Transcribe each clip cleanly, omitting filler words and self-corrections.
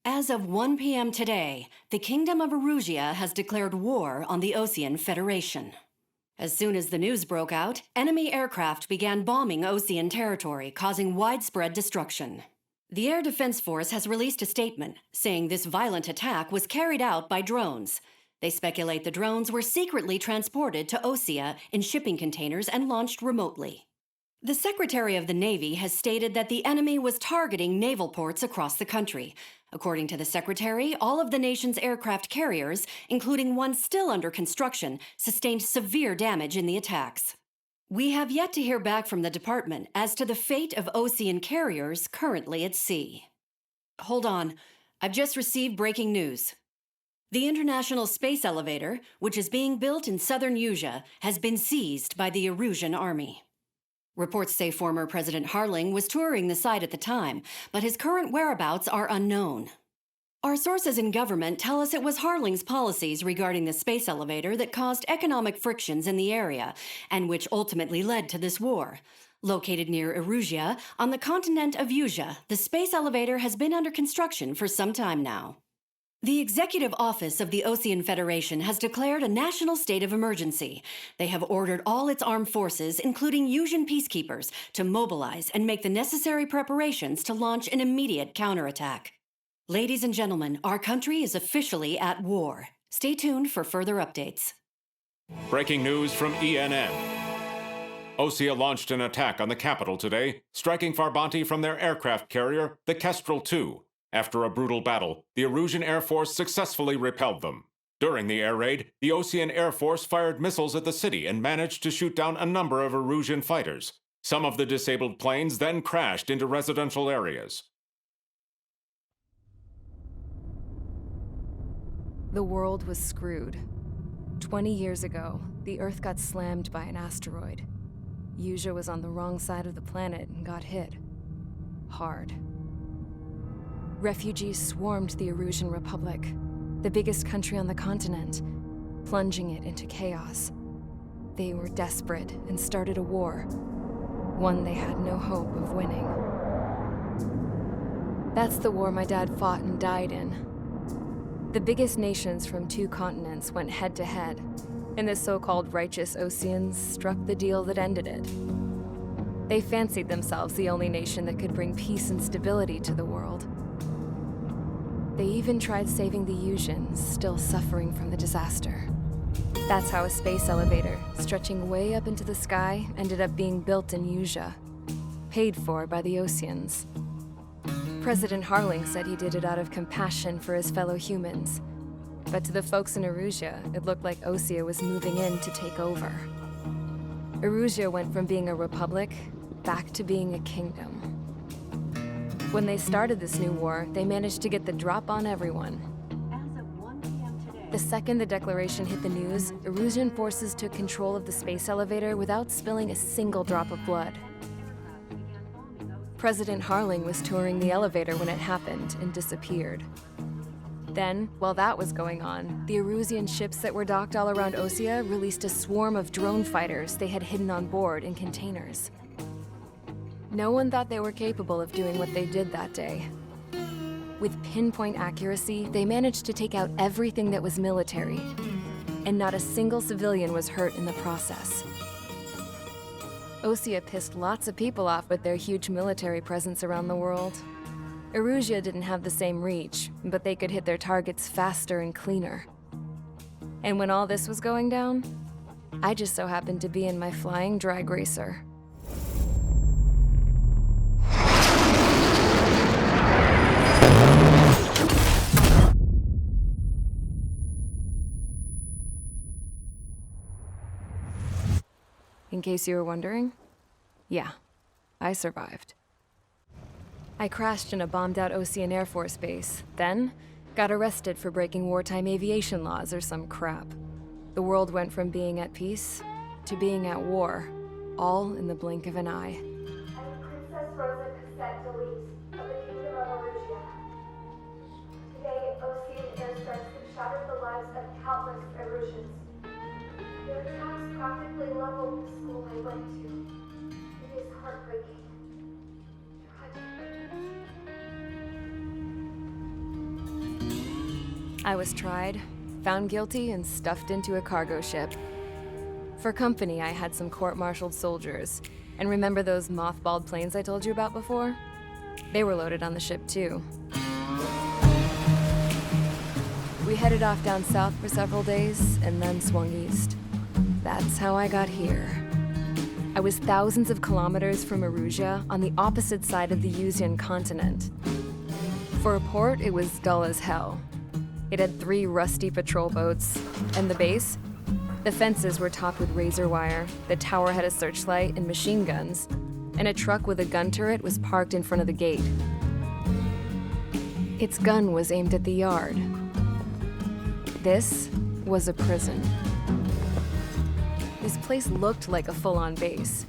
As of 1 p.m. today, the Kingdom of Erusia has declared war on the Osean Federation. As soon as the news broke out, enemy aircraft began bombing Osean territory, causing widespread destruction. The Air Defense Force has released a statement saying this violent attack was carried out by drones. They speculate the drones were secretly transported to Osea in shipping containers and launched remotely. The Secretary of the Navy has stated that the enemy was targeting naval ports across the country. According to the Secretary, all of the nation's aircraft carriers, including one still under construction, sustained severe damage in the attacks. We have yet to hear back from the department as to the fate of Osean carriers currently at sea. Hold on, I've just received breaking news. The International Space Elevator, which is being built in southern Erusia, has been seized by the Erusian army. Reports say former President Harling was touring the site at the time, but his current whereabouts are unknown. Our sources in government tell us it was Harling's policies regarding the space elevator that caused economic frictions in the area, and which ultimately led to this war. Located near Erusia, on the continent of Erusia, the space elevator has been under construction for some time now. The Executive Office of the Osean Federation has declared a national state of emergency. They have ordered all its armed forces, including Erusian peacekeepers, to mobilize and make the necessary preparations to launch an immediate counterattack. Ladies and gentlemen, our country is officially at war. Stay tuned for further updates. Breaking news from ENN. Osea launched an attack on the capital today, striking Farbanti from their aircraft carrier, the Kestrel II. After a brutal battle, the Erusian Air Force successfully repelled them. During the air raid, the Osean Air Force fired missiles at the city and managed to shoot down a number of Erusian fighters. Some of the disabled planes then crashed into residential areas. The world was screwed. 20 years ago, the Earth got slammed by an asteroid. Erusia was on the wrong side of the planet and got hit. Hard. Refugees swarmed the Erusian Republic, the biggest country on the continent, plunging it into chaos. They were desperate and started a war, one they had no hope of winning. That's the war my dad fought and died in. The biggest nations from 2 continents went head-to-head, and the so-called righteous Oseans struck the deal that ended it. They fancied themselves the only nation that could bring peace and stability to the world. They even tried saving the Erusians, still suffering from the disaster. That's how a space elevator, stretching way up into the sky, ended up being built in Erusia, paid for by the Oseans. President Harling said he did it out of compassion for his fellow humans. But to the folks in Erusia, it looked like Osea was moving in to take over. Erusia went from being a republic back to being a kingdom. When they started this new war, they managed to get the drop on everyone. As of 1 p.m. today, The second the declaration hit the news, Erusian forces took control of the space elevator without spilling a single drop of blood. President Harling was touring the elevator when it happened and disappeared. Then, while that was going on, the Erusian ships that were docked all around Osea released a swarm of drone fighters they had hidden on board in containers. No one thought they were capable of doing what they did that day. With pinpoint accuracy, they managed to take out everything that was military, and not a single civilian was hurt in the process. Osea pissed lots of people off with their huge military presence around the world. Erusia didn't have the same reach, but they could hit their targets faster and cleaner. And when all this was going down, I just so happened to be in my flying drag racer. In case you were wondering, yeah, I survived. I crashed in a bombed-out Osean Air Force base, then got arrested for breaking wartime aviation laws or some crap. The world went from being at peace to being at war, all in the blink of an eye. I'm Princess Rosa Cassette Delise of the Kingdom of Erusia. Today, Osean airstrikes have shattered the lives of countless Erusians. Their attacks practically leveled the school I went to. It is heartbreaking. Tragic. I was tried, found guilty, and stuffed into a cargo ship. For company, I had some court-martialed soldiers. And remember those mothballed planes I told you about before? They were loaded on the ship too. We headed off down south for several days, and then swung east. That's how I got here. I was thousands of kilometers from Erusia, on the opposite side of the Yuzian continent. For a port, it was dull as hell. It had 3 rusty patrol boats, and the base? The fences were topped with razor wire, the tower had a searchlight and machine guns, and a truck with a gun turret was parked in front of the gate. Its gun was aimed at the yard. This was a prison. This place looked like a full-on base,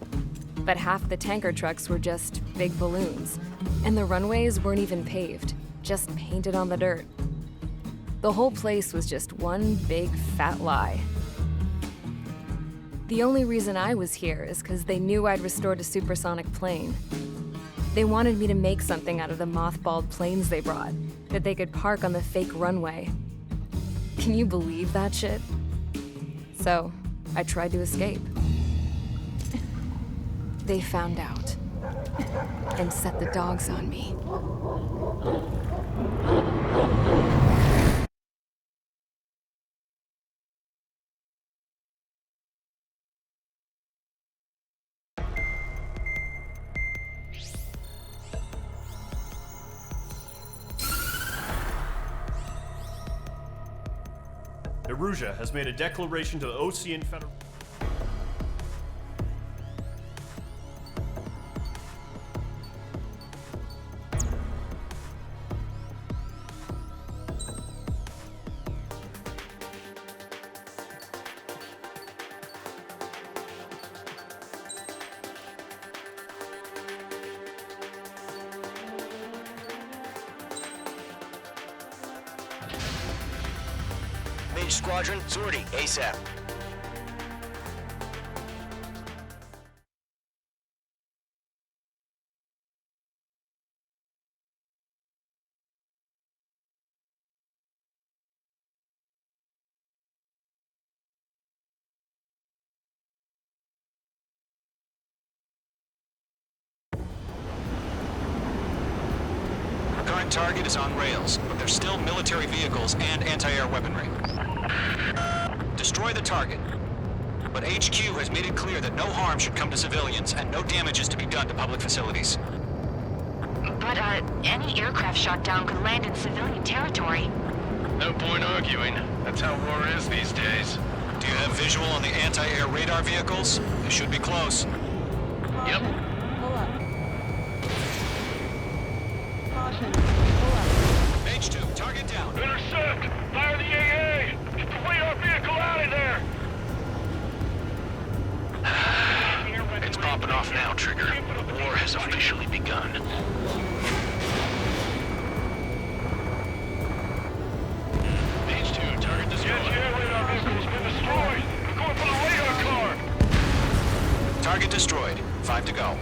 but half the tanker trucks were just big balloons, and the runways weren't even paved, just painted on the dirt. The whole place was just one big fat lie. The only reason I was here is because they knew I'd restored a supersonic plane. They wanted me to make something out of the mothballed planes they brought, that they could park on the fake runway. Can you believe that shit? So, I tried to escape. They found out, and set the dogs on me. Erusia has made a declaration to the Ocean Federation. Mage Squadron, sortie, ASAP. Current target is on rails, but there's still military vehicles and anti-air weaponry. Destroy the target. But HQ has made it clear that no harm should come to civilians and no damage is to be done to public facilities. But, any aircraft shot down could land in civilian territory. No point arguing. That's how war is these days. Do you have visual on the anti-air radar vehicles? They should be close. Yep. Mage 2, target down. Intercept! Fire the AA! Get the radar vehicle out of there! It's popping off now, Trigger. The war has officially begun. Mage 2, target destroyed. The radar vehicle's been destroyed! We're going for the radar car! Target destroyed. 5 to go.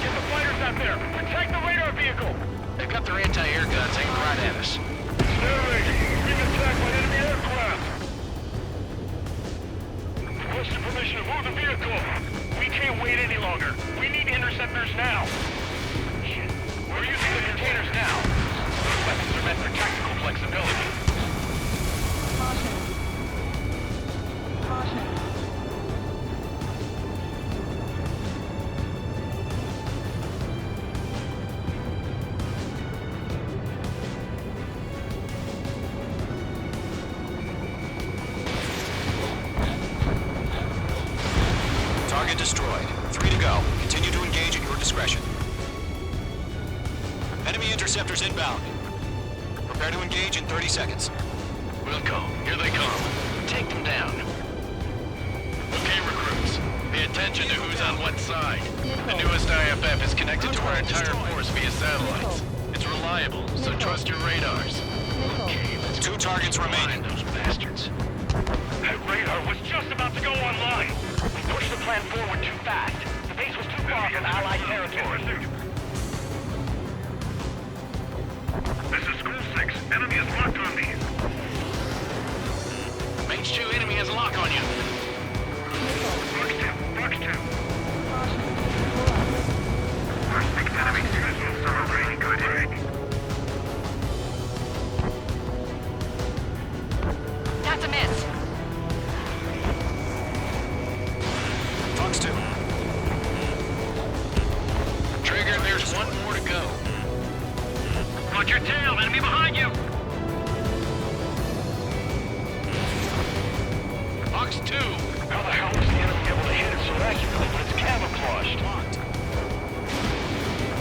Get the fighters out there! Protect the radar vehicle! They've got their anti-air guns aimed right at us. Narrator, we're being attacked by enemy aircraft! Requesting permission to move the vehicle. We can't wait any longer. We need interceptors now. Shit. We're using the containers now. Those weapons are meant for tactical flexibility. Target destroyed. 3 to go. Continue to engage at your discretion. Enemy interceptors inbound. Prepare to engage in 30 seconds. We'll go. Here they come. Take them down. Okay, recruits. Pay attention to who's on what side. The newest IFF is connected to our entire force via satellites. It's reliable, so trust your radars. Okay, let's 2 targets remaining. those bastards. That radar was just about to go online. We pushed the plan forward too fast. The base was too far from Allied territory. This is has a lock on you. Fox 2. Our 6 enemy students will start operating good. That's a miss. Fox 2. Trigger, there's one more to go. Watch your tail, enemy behind you! Fox 2! How the hell was the enemy able to hit it so accurately when it's camouflaged?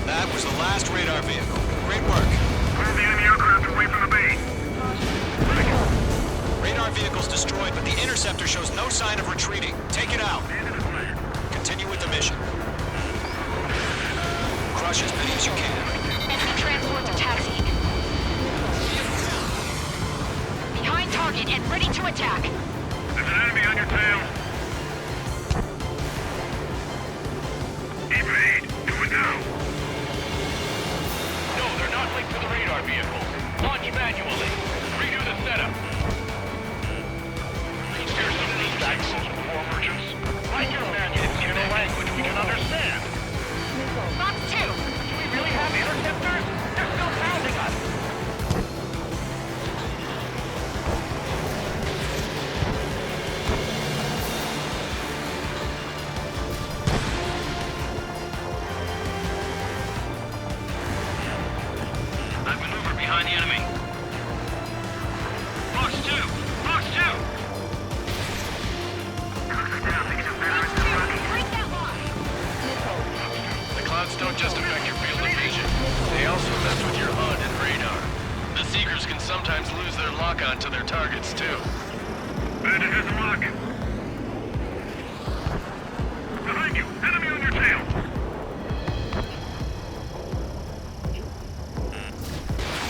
That was the last radar vehicle. Great work. Pull the enemy aircraft away from the base. Radar vehicle's destroyed, but the interceptor shows no sign of retreating. Take it out. Continue with the mission. Crush as many as you can. Enemy transports are taxiing. Behind target and ready to attack. There's an enemy on your tail. Evade. Do it now. No, they're not linked to the radar vehicle. Launch manually. Redo the setup. Here's some feedback before merchants. Write your manuals in a language we can understand. Fox 2! Do we really have interceptors? They're still pounding us. I maneuver behind the enemy. Fox 2! Fox 2! Break that lock! The clouds don't just affect your field of vision. They also mess with your HUD and radar. The Seekers can sometimes lose their lock-on to their targets, too. Bandit has a lock. Behind you! Enemy on your tail!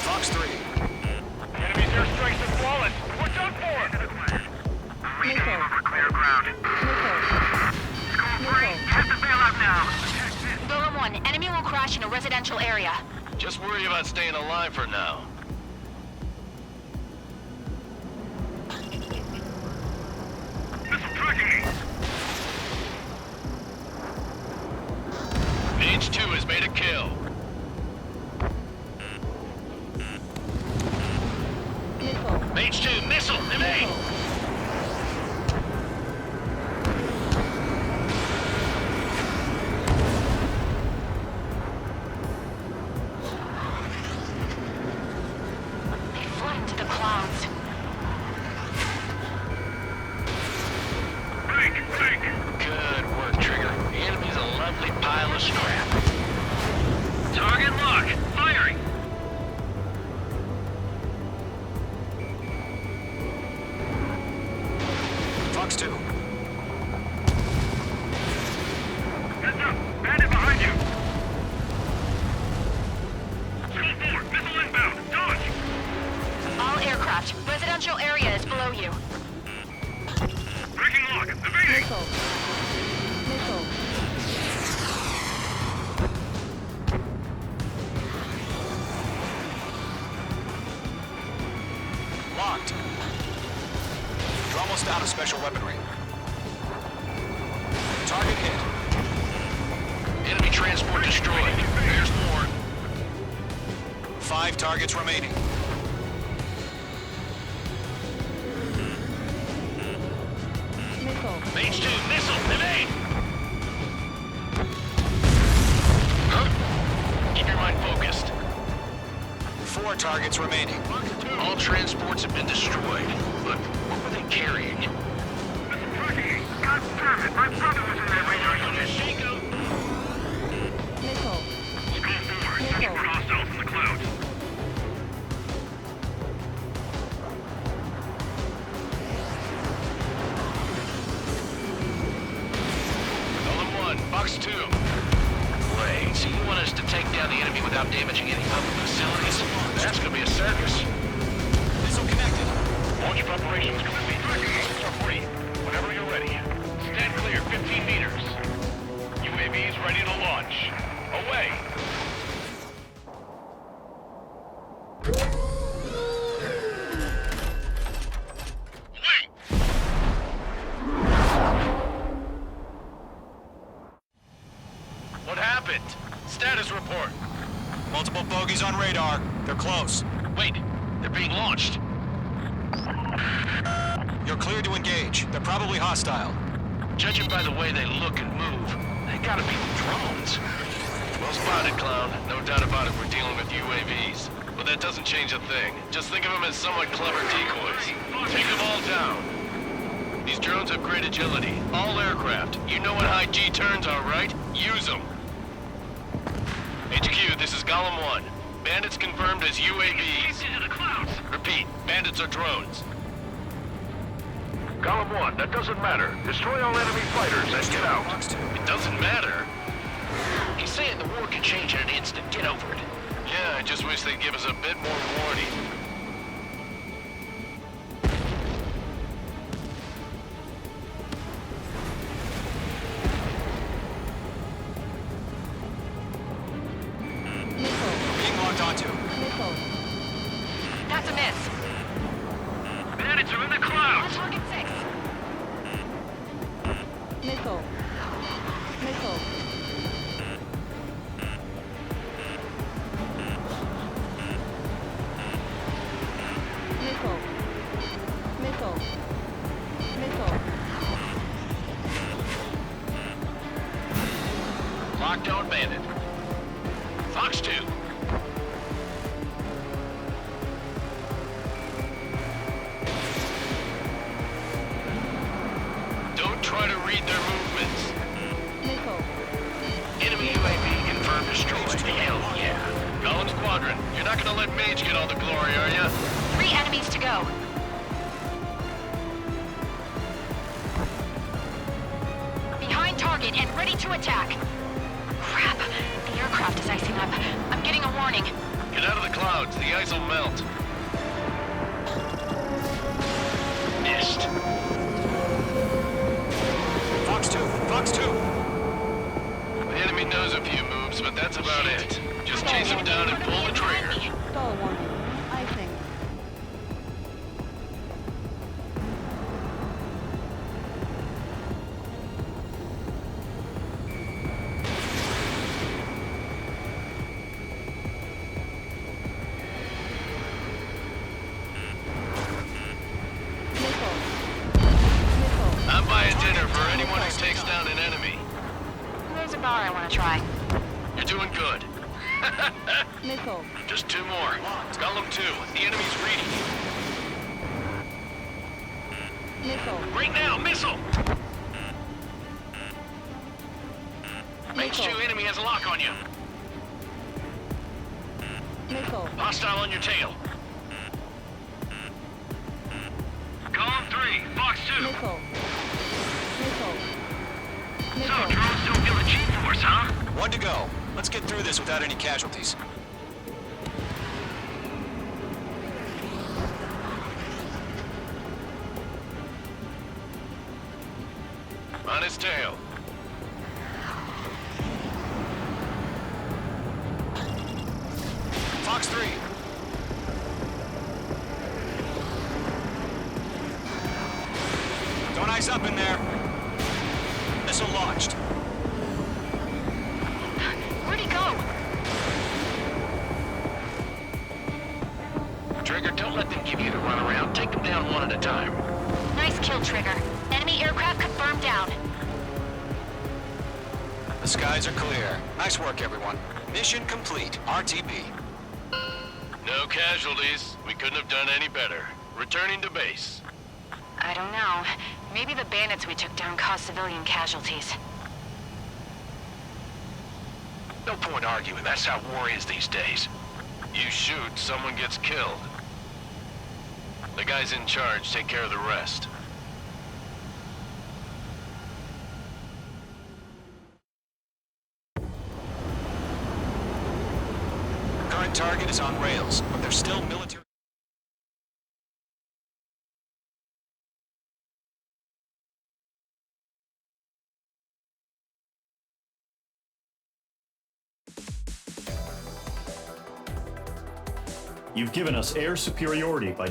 Fox 3. Enemy's airstrikes are flawless! We're done for! Recon over clear ground. School 3, have to bail out now! Lower 1, enemy will crash in a residential area. Just worry about staying alive for now. Missile tracking me! Mage 2 has made a kill. Mage 2, missile, evade! They fly into the clouds. Break! Good work, Trigger. The enemy's a lovely pile of scrap. Target lock! Firing! Fox 2. Heads up! Bandit behind you! School 4, missile inbound! Dodge! All aircraft, residential area is below you. Breaking lock! Evading! Locked. You're almost out of special weaponry. Target hit. Enemy transport destroyed. There's more. 5 targets remaining. Mage 2, missile, evade! Huh? Keep your mind focused. 4 targets remaining. All transports have been destroyed. But what were they carrying? God damn it, my brother was in that radar unit. Shake him! School 4, searching for hostiles in the clouds. Element 1, Box 2. Great, so you want us to take down the enemy without damaging any public facilities? That's gonna be a circus. Missile connected. Launch preparations complete. Engines are free. Whenever you're ready. Stand clear, 15 meters. UAVs ready to launch. Away! Wait! happened? Status report. Multiple bogeys on radar. They're close. Wait, they're being launched. You're clear to engage. They're probably hostile. Judging by the way they look and move, they gotta be drones. Well spotted, Clown. No doubt about it, we're dealing with UAVs. But that doesn't change a thing. Just think of them as somewhat clever decoys. Take them all down. These drones have great agility. All aircraft. You know what high G turns are, right? Use them. HQ, this is Golem 1. Bandits confirmed as UAVs. Repeat, bandits are drones. Golem 1, that doesn't matter. Destroy all enemy fighters and get out. It doesn't matter. He's saying the war could change in an instant. Get over it. Yeah, I just wish they'd give us a bit more warning. Being locked onto. That's a miss. Bandits are in the clouds! Target 6. Missile. Missile. Missile. Missile. Missile. Lockdown bandit. Fox 2. Don't try to read their movements. Missile. Enemy UAV confirmed destroyed. Hell yeah. Golem Squadron, you're not gonna let Mage get all the glory, are ya? 3 enemies to go. Behind target and ready to attack. Crap. The aircraft is icing up. I'm getting a warning. Get out of the clouds, the ice will melt. Missed. Fox 2. Fox 2. The enemy knows a few moves, but that's about it. Just chase him down and pull the trigger. Stall warning. Icing. Missile. Missile. I'm buying dinner for anyone who takes down an enemy. There's a bar I want to try. You're doing good. Missile. Just 2 more. Golem 2, the enemy's reading. Missile. Right now, missile! Mage 2 Missile. enemy has a lock on you. Missile. Hostile on your tail. Golem 3, Fox 2. Missile. Missile. So, Missile. drones don't feel the G-force, huh? 1 to go. Let's get through this without any casualties. On his tail. Fox 3. Don't ice up in there. Missile launched. Where'd he go? Trigger, don't let them give you the runaround. Take them down one at a time. Nice kill, Trigger. Enemy aircraft confirmed down. The skies are clear. Nice work, everyone. Mission complete. RTB. No casualties. We couldn't have done any better. Returning to base. I don't know. Maybe the bandits we took down caused civilian casualties. No point arguing. That's how war is these days. You shoot, someone gets killed. The guys in charge take care of the rest. Current target is on rails, but there's still military... You've given us air superiority by